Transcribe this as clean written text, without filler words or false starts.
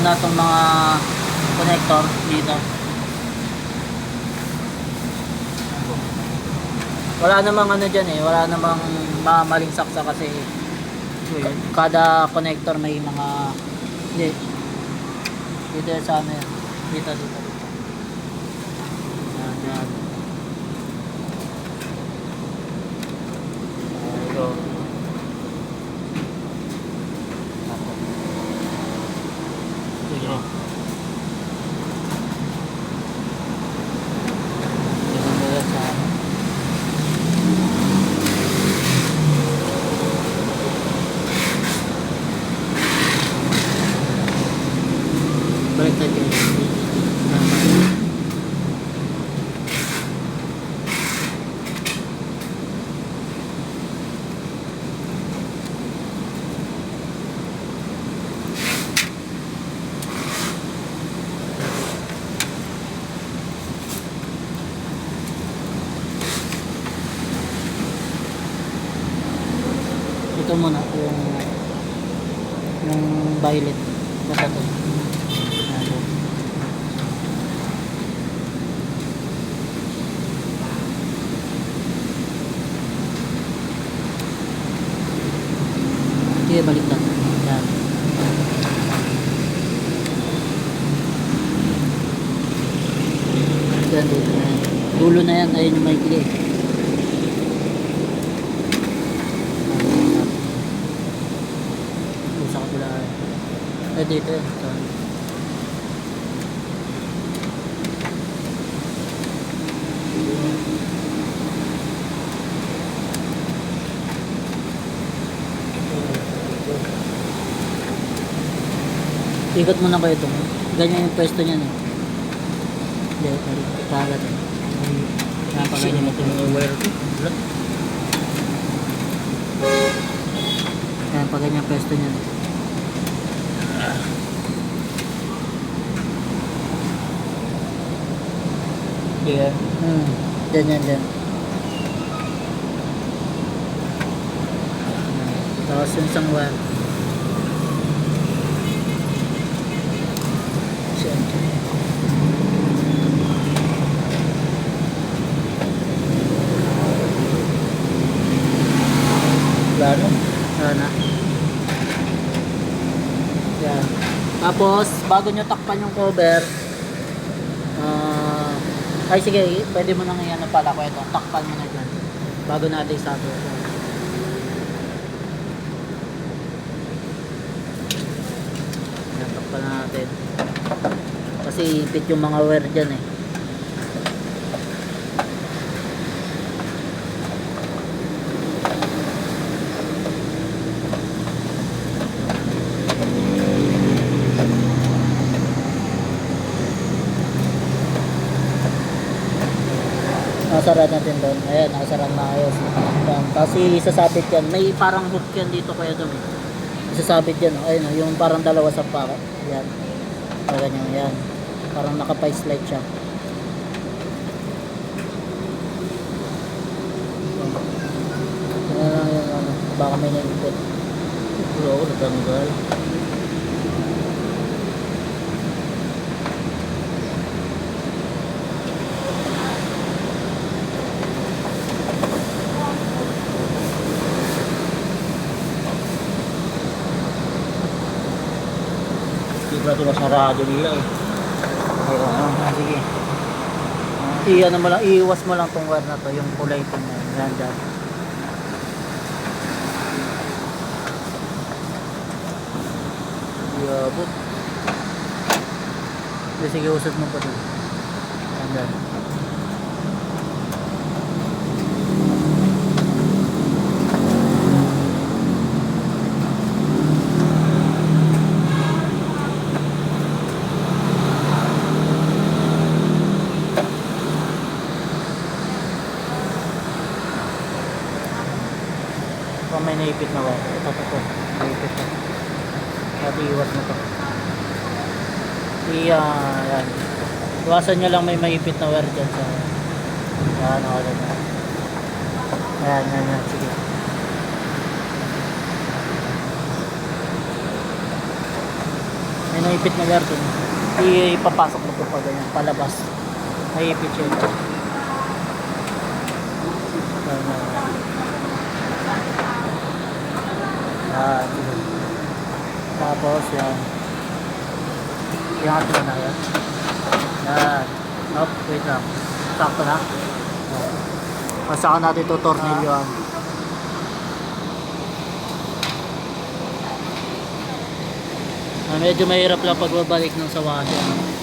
na itong mga connector dito. Wala namang ano dyan eh, wala namang maling saksa kasi kada connector may mga hindi dito sa ano yan, dito yan. Ito baliktad yun. Ito muna yung violet basta to. Sige, balik na. Yan. Yan, dito na yan. Dulo na yan. Ayun yung may kili. Sa kabila. Eh, dito yan. Ikot muna kayo ito. Ganyan yung pwesto niyan eh. Hindi, kagat eh. Napagaling ito yung wire ko. Kaya pag ganyan pwesto niyan eh. Yeah. Dyan. Tapos yung isang wire. Wala na. Yan. Tapos, bago nyo takpan yung cover, ay sige, pwede mo nang iyan pala ko ito. Takpan mo na dyan. Bago natin isato. Yan, takpan na natin. Kasi ipit yung mga wire dyan eh. Nakasara natin doon. Ayan, nakasara na ayos. Tapos isasabit yan. May parang hook yan dito kaya doon eh. Isasabit yan. Ayun, yung parang dalawa sa paka. Yan. Ganyan yan. Parang nakapay-slide siya. Yan lang yung ano. Baka may naipit. Oo, natanggal. Ito na sarado nila eh. Ayun, sige. Iyan mo lang, iiwas mo lang tong wire na to, yung kulay pink na yan dyan. Iyabot. Sige, usot mo pa dito. Yan dyan. May naipit na wire. Ito. Naipit na. At iwas mo to. Yan. Iwasan nyo lang may maipit na wire dyan sa yan. Yan. Sige. May naipit na gardo. Ipapasok mo ito pa ganyan, palabas. Naipit siya. Yan. Tapos yan. Iangat mo na yan. Yan. Up, wait lang. Sakto na. Yan. Masaka natin ito tornilyoan. Medyo mahirap lang pagbabalik ng sa washer.